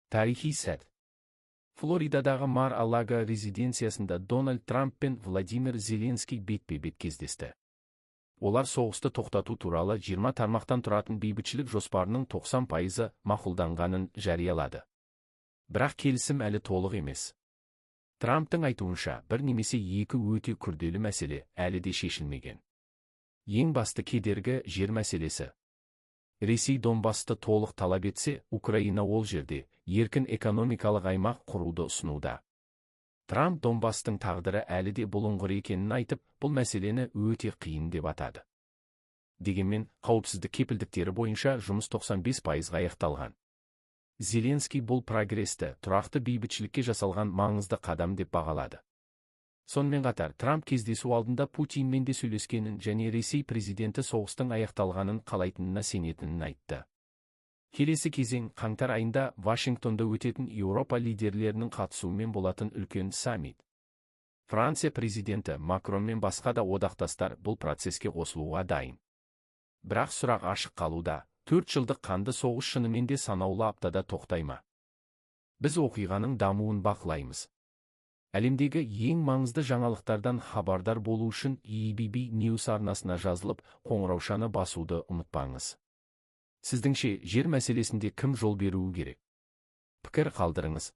Тарихи сәт. Флоридадағы Мар-а-Лаго резиденциясында Дональд Трамп пен Владимир Зеленский бетпе-бет кездесті. Олар соғысты тоқтату туралы 20 тармақтан тұратын бейбітшілік жоспарының 90% мақұлданғанын жариялады. Бірақ келісім әлі толық емес. Трамптың айтуынша, бір немесе екі өте күрделі мәселе әлі де шешілмеген. Ең басты кедергі жер мәселесі. Ресей Донбасты толық талап етсе, Украина ол жерде еркін экономикалық аймақ құруды ұсынуда. Трамп Донбастың тағдыры әлі де бұлыңғыр екенін айтып, бұл мәселені өте қиын деп атады. Дегенмен, қауіпсіздік кепілдіктері бойынша жұмыс 95%-ға аяқталған. Зеленский бұл прогресті тұрақты бейбітшілікке жасалған маңызды қадам деп бағалады. Сонымен қатар, Трамп кездесу алдында Путинмен де сөйлескенін және Ресей президенті соғыстың аяқталғанын қалайтынына сенетінін айтты. Келесі кезең қаңтар айында Вашингтонда өтетін Еуропа лидерлерінің қатысуымен болатын үлкен саммит. Франция президенті Макрон мен басқа да одақтастар бұл процеске қосылуға дайын. Бірақ сұрақ ашық қалуда, 4 жылдық қанды соғыс шынымен де санаулы аптада тоқтай ма? Біз оқиғаның дамуын бақылаймыз. Әлемдегі ең маңызды жаңалықтардан хабардар болу үшін EBB News арнасына жазылып, қоңыраушаны басуды ұмытпаңыз. Сіздіңше, жер мәселесінде кім жол беруі керек? Пікір қалдырыңыз.